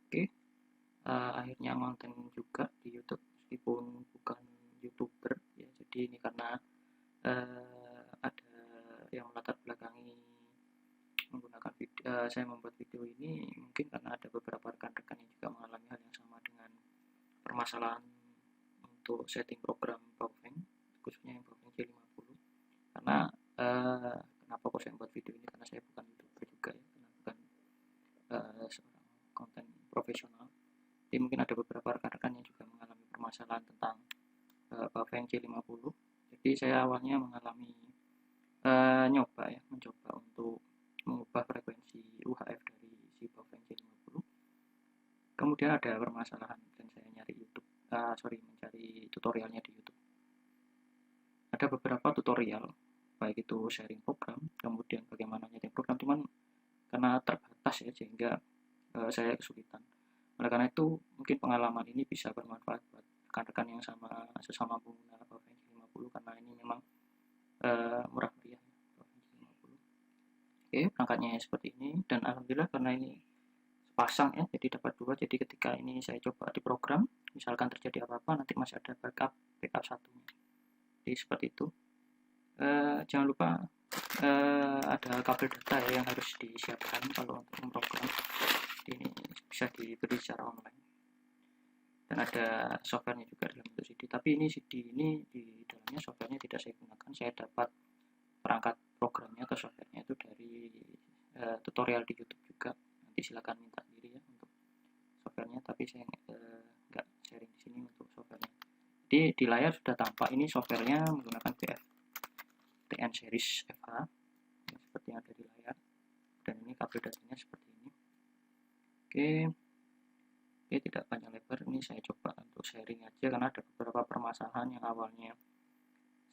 Oke, akhirnya konten juga di YouTube meskipun bukan YouTuber ya. Jadi ini karena ada yang latar belakangi menggunakan saya membuat video ini mungkin karena ada beberapa rekan-rekan yang juga mengalami hal yang sama dengan permasalahan untuk setting program Baofeng, khususnya yang Baofeng J50. Karena kenapa kok saya membuat video ini, karena saya bukan YouTuber juga ya, karena bukan seorang konten profesional. Jadi mungkin ada beberapa rekan-rekan yang juga mengalami permasalahan tentang Baofeng J50. Jadi saya awalnya mengalami mencoba untuk mengubah frekuensi UHF dari si Baofeng J50. Kemudian ada permasalahan dan saya mencari tutorialnya di YouTube. Ada beberapa tutorial, baik itu sharing program, kemudian bagaimana nyeting program, cuman karena terbatas ya sehingga saya kesulitan. Oleh karena itu mungkin pengalaman ini bisa bermanfaat buat rekan-rekan yang sesama pengguna Baofeng J50, karena ini memang murah meriah. Oke, perangkatnya seperti ini, dan alhamdulillah karena ini sepasang ya, jadi dapat dua. Jadi ketika ini saya coba di program, misalkan terjadi apa-apa, nanti masih ada backup satunya. Jadi seperti itu. Jangan lupa ada kabel data ya yang harus disiapkan kalau untuk memprogram. Ini bisa dibeli secara online. Dan ada softwarenya juga dalam bentuk CD. Tapi ini CD ini di dalamnya softwarenya tidak saya gunakan. Saya dapat perangkat programnya atau softwarenya itu dari tutorial di YouTube juga. Nanti silakan minta sendiri ya untuk softwarenya, tapi saya nggak sharing di sini untuk softwarenya. Jadi di layar sudah tampak ini softwarenya menggunakan BFTN series FH ya, seperti yang ada di layar, dan ini kabel datanya seperti ini. Oke, tidak panjang lebar, ini saya coba untuk sharing aja karena ada beberapa permasalahan yang awalnya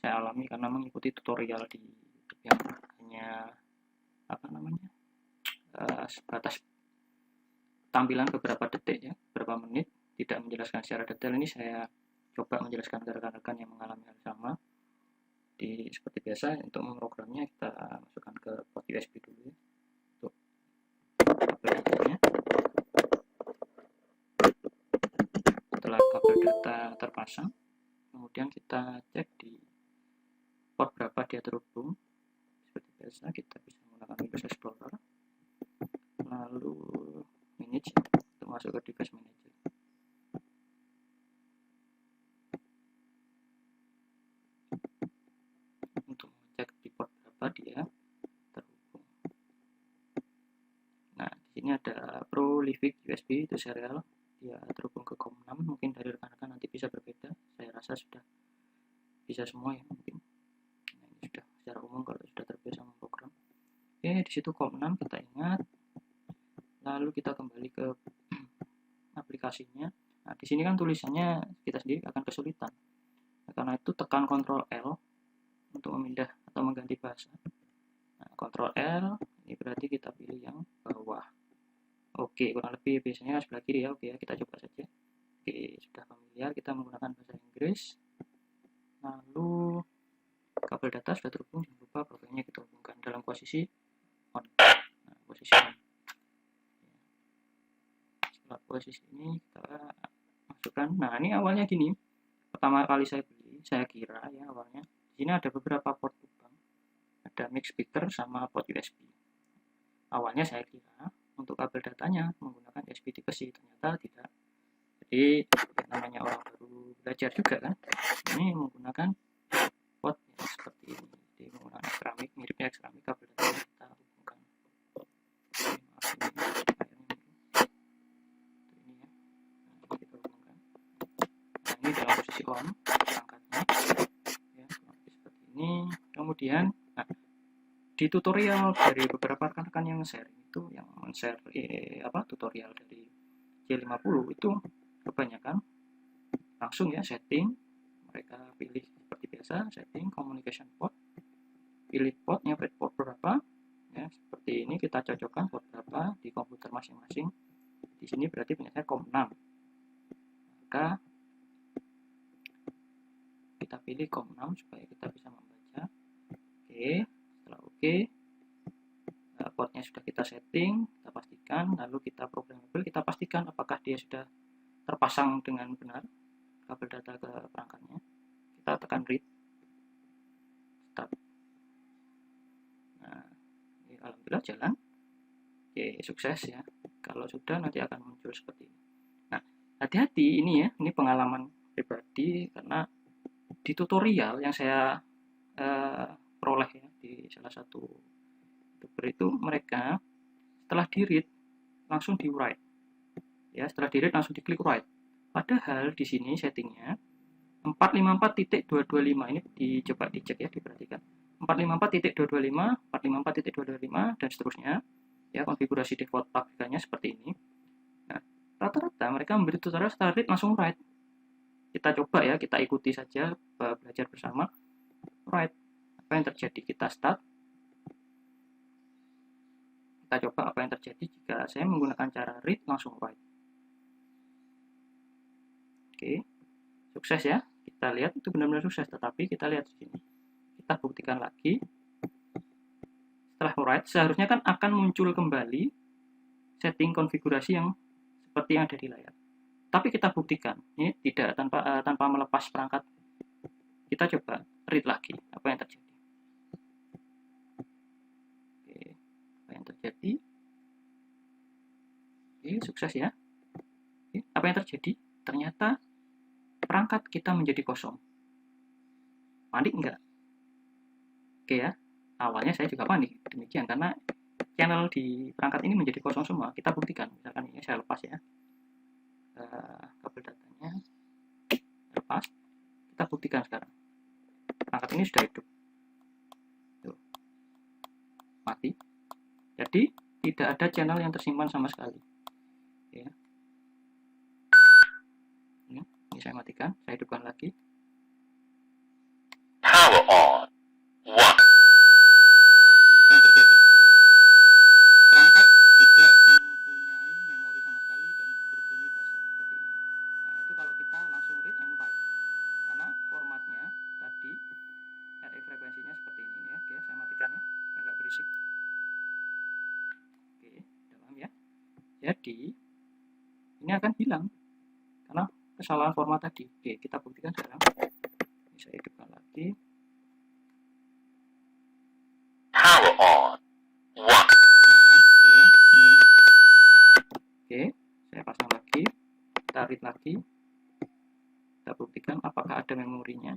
saya alami karena mengikuti tutorial di YouTube yang hanya sebatas tampilan beberapa detik ya, beberapa menit, tidak menjelaskan secara detail. Ini saya coba menjelaskan ke rekan-rekan yang mengalami hal sama. Seperti biasa untuk memprogramnya kita masukkan ke port USB dulu ya, untuk kabel datanya. Setelah kabel data terpasang, kemudian kita cek di port berapa dia terhubung. Seperti biasa kita bisa menggunakan Windows Explorer, lalu manage untuk masuk ke device manager. Untuk mengecek di port berapa dia terhubung. Nah, di sini ada ProLific USB, itu serial, dia terhubung ke COM6. Mungkin dari rekan-rekan nanti bisa berbeda, saya rasa sudah bisa semua ya mungkin. Nah, ini sudah secara umum kalau sudah terbiasa memprogram. Oke, di situ COM6 kita ingat. Lalu kita kembali ke aplikasinya. Nah, di sini kan tulisannya kita sendiri akan kesulitan. Nah, karena itu tekan Ctrl L untuk memindah atau mengganti bahasa. Nah, Ctrl L ini berarti kita pilih yang bawah. Oke, kurang lebih biasanya sebelah kiri ya. Oke, kita coba saja. Oke, sudah familiar, kita menggunakan bahasa Inggris. Lalu kabel data sudah terhubung, jangan lupa profilnya kita hubungkan dalam posisi on. Nah, posisi on. Setelah posisi ini kita masukkan. Nah, ini awalnya gini. Pertama kali saya beli, saya kira ya awalnya di sini ada beberapa port lubang, ada mic speaker sama port USB. Awalnya saya kira untuk kabel datanya menggunakan USB tipe C, ternyata tidak. Jadi namanya orang baru belajar juga kan, ini menggunakan port yang seperti ini. Jadi menggunakan keramik, miripnya keramik, kabel datanya kita hubungkan. Ini dalam posisi on perangkatnya ya, seperti ini. Kemudian di tutorial dari beberapa rekan-rekan yang share itu, yang men-share tutorial dari J50 itu kebanyakan langsung ya setting, mereka pilih seperti biasa setting communication port, pilih portnya, port berapa ya, seperti ini kita cocokkan port berapa di komputer masing-masing. Di sini berarti punya saya COM6, maka kita pilih COM6 supaya kita bisa membaca. Oke, setelah oke, portnya sudah kita setting, kita pastikan, lalu kita programmable, kita pastikan pastikan apakah dia sudah terpasang dengan benar kabel data ke perangkatnya. Kita tekan read, start. Nah, ini alhamdulillah jalan. Oke, sukses ya. Kalau sudah nanti akan muncul seperti ini. Nah, hati-hati ini ya, ini pengalaman pribadi karena di tutorial yang saya peroleh ya di salah satu YouTuber itu, mereka setelah di read langsung di write ya, setelah di read langsung diklik write, padahal di sini settingnya 454.225. ini dicoba dicek ya, diperhatikan 454.225, 454.225 dan seterusnya ya, konfigurasi default pabrikannya seperti ini. Nah, rata-rata mereka memberi tutorial setelah read langsung write. Kita coba ya, kita ikuti saja, belajar bersama. Write, apa yang terjadi? Kita start. Kita coba apa yang terjadi jika saya menggunakan cara read langsung write. Oke, sukses ya. Kita lihat itu benar-benar sukses, tetapi kita lihat di sini. Kita buktikan lagi. Setelah write, seharusnya kan akan muncul kembali setting konfigurasi yang seperti yang ada di layar. Tapi kita buktikan, ini tidak tanpa melepas perangkat. Kita coba read lagi, apa yang terjadi. Terjadi. Oke, sukses ya. Oke, apa yang terjadi? Ternyata perangkat kita menjadi kosong. Panik enggak? Oke ya, awalnya saya juga panik demikian karena channel di perangkat ini menjadi kosong semua. Kita buktikan, misalkan ini saya lepas ya, kabel datanya lepas. Kita buktikan sekarang, perangkat ini sudah hidup. Tuh. Mati. Jadi tidak ada channel yang tersimpan sama sekali. Ya. Ini saya matikan, saya hidupkan lagi. Power on. One. Yang terjadi, perangkat tidak mempunyai memori sama sekali dan berbunyi buzzer seperti ini. Nah, itu kalau kita langsung read and write, karena formatnya tadi RF frekuensinya seperti ini ya. Oke, saya matikan ya supaya nggak berisik. Oke, dalam ya. Jadi ini akan hilang karena kesalahan format tadi. Oke, kita buktikan sekarang. Ini saya hidupkan lagi. Power on. One. Nah, oke, saya pasang lagi, kita read lagi, kita buktikan apakah ada memorinya.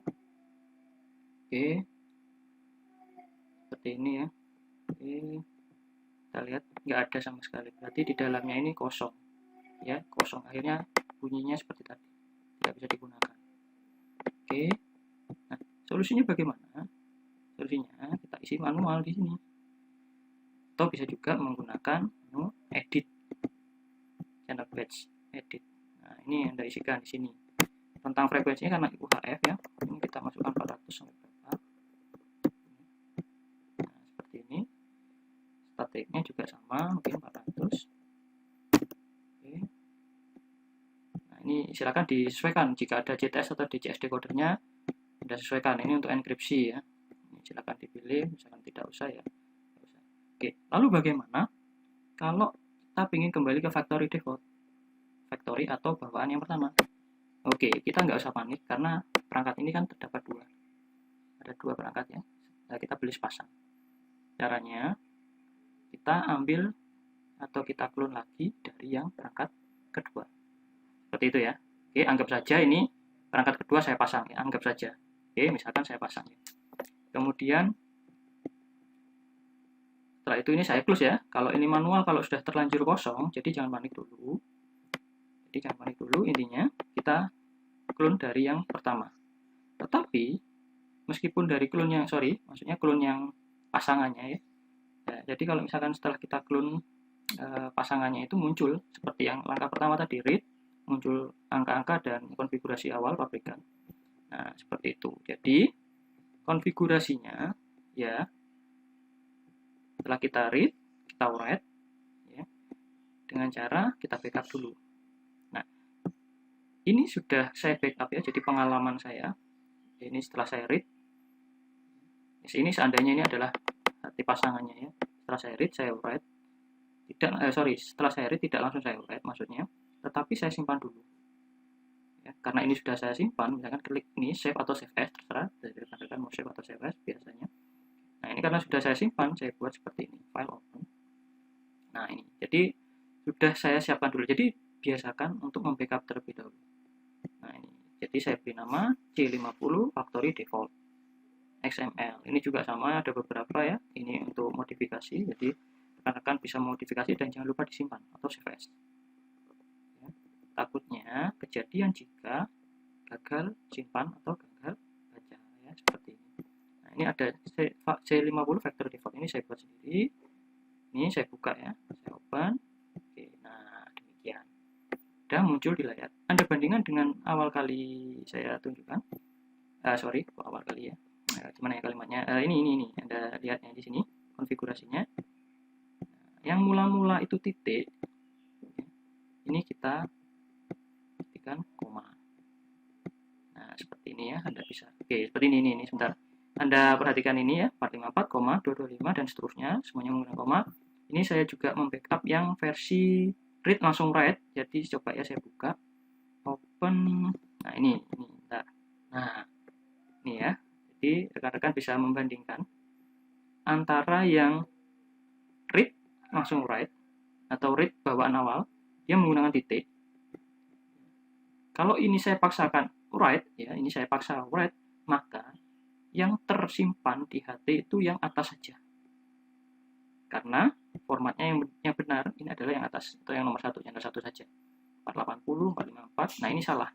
Oke, seperti ini ya. Oke, kita lihat nggak ada sama sekali, berarti di dalamnya ini kosong ya, kosong. Akhirnya bunyinya seperti tadi, tidak bisa digunakan. Oke, nah solusinya bagaimana? Solusinya kita isi manual di sini, atau bisa juga menggunakan menu edit, channel batch edit. Nah, ini yang Anda isikan di sini. Tentang frekuensinya karena UHF ya, ini kita masukkan 400 sampai berapa. Nah, seperti ini. Statiknya juga sama, mungkin 400. Oke. Nah, ini silakan disesuaikan. Jika ada JTS atau DCS decodernya, Anda sesuaikan. Ini untuk enkripsi ya. Ini silakan dipilih, misalkan tidak usah ya. Oke, lalu bagaimana kalau kita ingin kembali ke factory default? Factory atau bawaan yang pertama. Oke, kita nggak usah panik karena perangkat ini kan terdapat dua. Ada dua perangkat ya. Nah, kita beli sepasang. Caranya, kita ambil atau kita clone lagi dari yang perangkat kedua. Seperti itu ya. Oke, anggap saja ini perangkat kedua saya pasang ya, anggap saja. Oke, misalkan saya pasang ya. Kemudian setelah itu ini saya close ya. Kalau ini manual, kalau sudah terlanjur kosong, jadi jangan panik dulu. Jadi jangan panik dulu, intinya kita clone dari yang pertama. Tetapi meskipun dari clone yang maksudnya clone yang pasangannya ya. Ya, jadi kalau misalkan setelah kita clone pasangannya itu muncul seperti yang langkah pertama tadi, read, muncul angka-angka dan konfigurasi awal pabrikan. Nah, seperti itu. Jadi konfigurasinya ya, setelah kita read, kita write ya, dengan cara kita backup dulu. Nah, ini sudah saya backup ya, jadi pengalaman saya. Ini setelah saya read, ini seandainya ini adalah hati pasangannya ya. Setelah saya read, saya write. Setelah saya read tidak langsung saya write, maksudnya tapi saya simpan dulu. Ya, karena ini sudah saya simpan, misalkan klik ini save atau save as, terserah dari rekan-rekan mau save atau save as biasanya. Nah ini karena sudah saya simpan, saya buat seperti ini, file open. Nah ini, jadi sudah saya siapkan dulu. Jadi biasakan untuk membackup terlebih dahulu. Nah ini, jadi saya beri nama C50 factory default XML. Ini juga sama, ada beberapa ya. Ini untuk modifikasi, jadi rekan-rekan bisa modifikasi dan jangan lupa disimpan atau save as. Takutnya kejadian jika gagal simpan atau gagal baca ya, seperti ini. Nah ini ada C50 factory default, ini saya buat sendiri. Ini saya buka ya, saya open. Oke, nah demikian. Sudah muncul di layar. Anda bandingkan dengan awal kali saya tunjukkan. Sorry, awal kali ya. Gimana ya kalimatnya? Ini Anda lihatnya di sini konfigurasinya. Yang mula-mula itu titik. Ini kita ketikkan koma. Nah, seperti ini ya, Anda bisa. Oke, seperti ini sebentar. Anda perhatikan ini ya, 454, 225 dan seterusnya, semuanya menggunakan koma. Ini saya juga membackup yang versi read langsung write. Jadi coba ya saya buka. Open. Nah, ini. Nah, ini ya. Jadi rekan-rekan bisa membandingkan antara yang read langsung write atau read bawaan awal, dia menggunakan titik. Kalau ini saya paksakan write, ya, ini saya paksa write, maka yang tersimpan di HT itu yang atas saja. Karena formatnya yang benar ini adalah yang atas, atau yang nomor 1, yang nomor 1 saja. 480, 454, nah ini salah.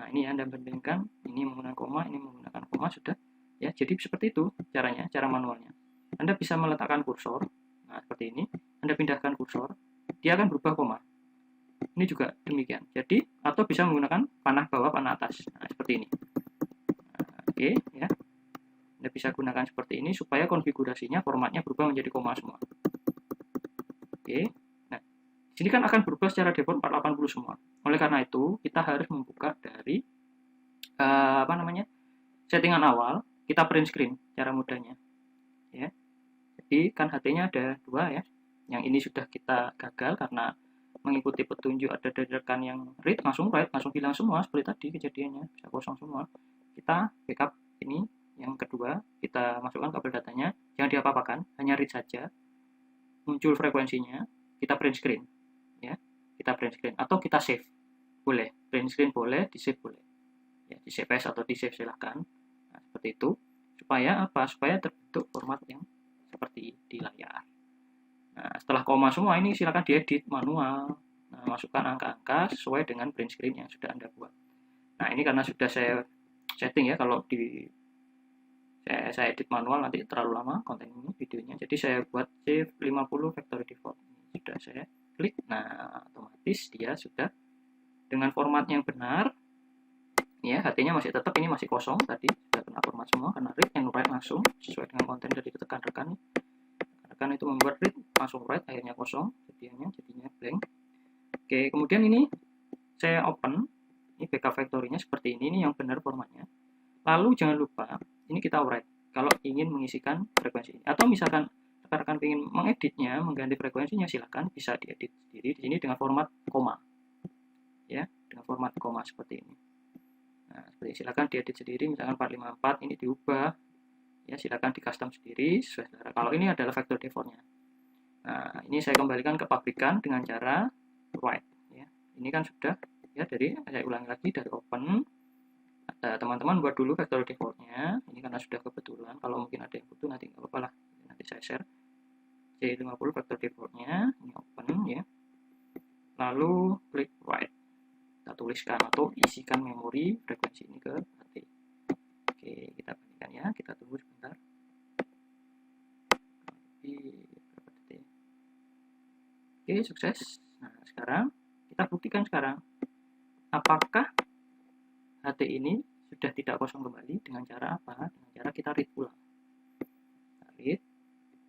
Nah ini Anda bandingkan, ini menggunakan koma, ini menggunakan koma, sudah. Ya, jadi seperti itu caranya, cara manualnya. Anda bisa meletakkan kursor, nah seperti ini, Anda pindahkan kursor, dia akan berubah koma. Ini juga demikian. Jadi, atau bisa menggunakan panah bawah, panah atas. Nah, seperti ini. Nah, oke, ya. Anda bisa gunakan seperti ini supaya konfigurasinya, formatnya berubah menjadi koma semua. Oke. Nah, sini kan akan berubah secara default 480 semua. Oleh karena itu, kita harus membuka dari settingan awal, kita print screen cara mudahnya. Ya. Jadi kan HT-nya ada 2 ya. Yang ini sudah kita gagal karena mengikuti petunjuk ada dari rekan yang read langsung write, langsung hilang semua seperti tadi kejadiannya, bisa kosong semua. Kita backup ini yang kedua, kita masukkan kabel datanya, jangan diapa-apakan, hanya read saja. Muncul frekuensinya, kita print screen. Ya, kita print screen atau kita save. Boleh, print screen boleh, di save boleh. Ya, di save as atau di save silahkan. Nah, seperti itu. Supaya apa? Supaya terbentuk format yang seperti di layar. Nah, setelah koma semua ini silakan diedit manual. Nah, masukkan angka-angka sesuai dengan print screen yang sudah Anda buat. Nah, ini karena sudah saya setting ya, kalau saya edit manual nanti terlalu lama konten ini videonya. Jadi saya buat C50 factory default. Ini sudah saya klik. Nah, otomatis dia sudah dengan format yang benar. Ya, HT-nya masih tetap ini masih kosong tadi, sudah kena format semua karena read and write langsung sesuai dengan konten dari rekan-rekan. Rekan itu membuat read langsung write, akhirnya kosong jadinya blank. Oke, kemudian ini saya open, ini backup factory-nya seperti ini yang benar formatnya. Lalu jangan lupa ini kita write kalau ingin mengisikan frekuensi ini, atau misalkan rekan-rekan ingin mengeditnya, mengganti frekuensinya, silahkan bisa diedit sendiri di sini dengan format koma ya, dengan format koma seperti ini. Nah, seperti silakan diedit sendiri, misalkan 454 ini diubah ya, silakan di custom sendiri sesuai selera. Kalau ini adalah factory default-nya. Nah, ini saya kembalikan ke pabrikan dengan cara write ya. Ini kan sudah ya, dari saya ulangi lagi dari open. Teman-teman buat dulu factory default-nya. Ini karena sudah kebetulan, kalau mungkin ada yang butuh nanti nggak apa-apa lah. Nanti saya share. C50 factory default-nya, ini open ya. Lalu klik write. Kita tuliskan atau isikan memori frekuensi ini ke HT. Oke, kita bandingkan ya, kita tunggu sebentar. Oke, sukses. Nah, sekarang kita buktikan sekarang apakah HT ini sudah tidak kosong kembali dengan cara apa? Dengan cara kita read ulang. Read.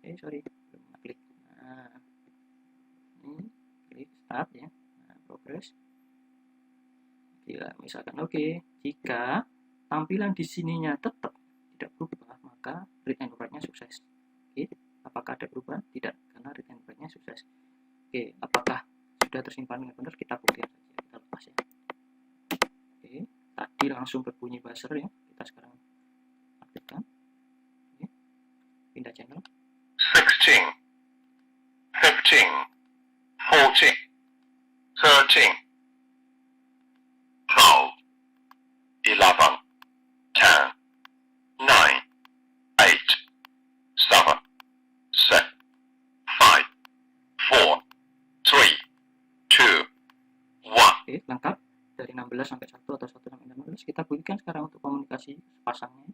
Belum klik. Nah, ini klik start ya. Nah, progress. Misalkan jika tampilan di sininya tetap tidak berubah, maka read and write-nya sukses. Oke, apakah ada perubahan? Tidak, karena read and write-nya sukses. Oke, apakah sudah sudah tersimpan dengan benar, kita buktikan saja, kita lepas ya. Oke, tadi langsung berbunyi buzzer ya, kita sekarang aktifkan. Oke, pindah channel. 16, 15, 14, 13, 12, 11, 10, 9, 8, 7, 6, 5, 4, 3, 2, 1. Oke, lengkap dari 16 sampai 1 atau 1 sampai 16. Kita buktikan sekarang untuk komunikasi pasangnya.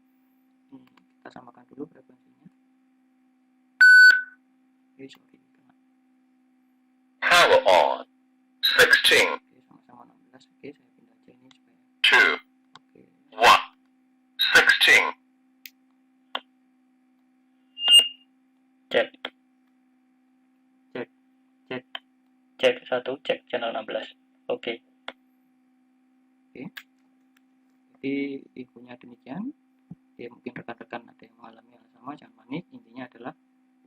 Ini kita samakan dulu frekuensinya. Oke, sorry. Power on. 16, Oke, sama-sama 16. Oke, saya pindah aja ini supaya. 2, Oke, 1. 16. cek. Cek 1, cek channel 16. Oke. Jadi infonya demikian. Ya, mungkin rekan-rekan ada yang mengalami hal sama, jangan panik. Intinya adalah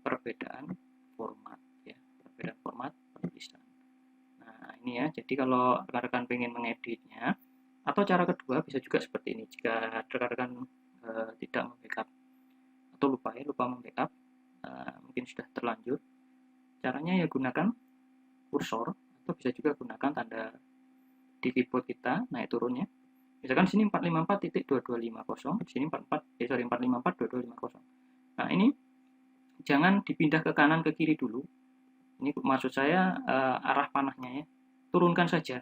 perbedaan format ya, perbedaan format penulisan. Nah, ini ya. Jadi kalau rekan-rekan pengen mengeditnya, atau cara kedua bisa juga seperti ini. Jika rekan-rekan tidak membackup atau lupa membackup, mungkin sudah terlanjur. Caranya ya gunakan kursor, atau bisa juga gunakan tanda di keyboard kita naik turunnya. Misalkan sini 454.2250, sini 454.2250. Nah, ini jangan dipindah ke kanan ke kiri dulu. Ini maksud saya arah panahnya ya. Turunkan saja.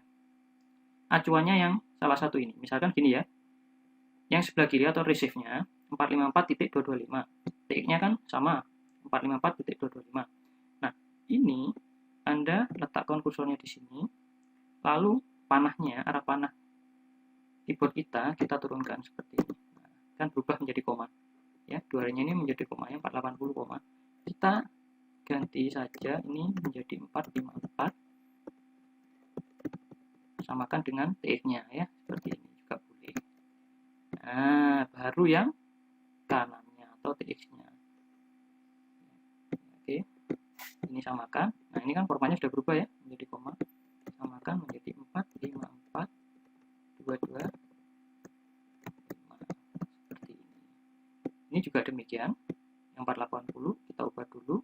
Acuannya yang salah satu ini. Misalkan gini ya. Yang sebelah kiri atau receive-nya 454.225. Titiknya kan sama 454.225. Nah, ini Anda letakkan kursornya di sini. Lalu panahnya, arah panah keyboard kita turunkan seperti ini. Nah, kan berubah menjadi koma. Ya, duaranya ini menjadi koma yang 480 koma. Kita ganti saja ini menjadi 454. Samakan dengan TX-nya ya, seperti ini juga boleh. Nah, baru yang kanannya atau TX-nya. Oke. Ini samakan. Nah, ini kan formatnya sudah berubah ya, menjadi koma. Samakan menjadi 454 22 seperti ini. Ini juga demikian. Yang 480 kita ubah dulu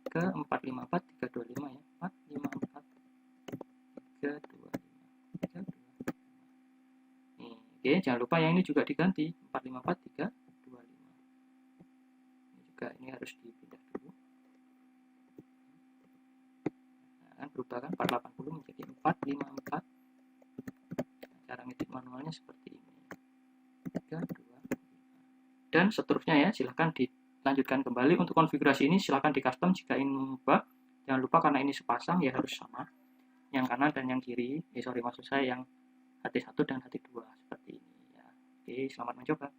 ke 454 325 ya. 454 325. Nih, oke, jangan lupa yang ini juga diganti 454 325. Ini juga ini harus dipindah dulu. Nah, kan berubah kan 480 menjadi 454. Cara ngedit manualnya seperti ini. 3, 2, 5. Dan seterusnya ya, silahkan dilanjutkan kembali. Untuk konfigurasi ini silahkan di custom jika ingin mengubah. Jangan lupa karena ini sepasang ya harus sama. Yang kanan dan yang kiri, maksud saya yang HT1 dan HT2 seperti ini ya. Oke, selamat mencoba.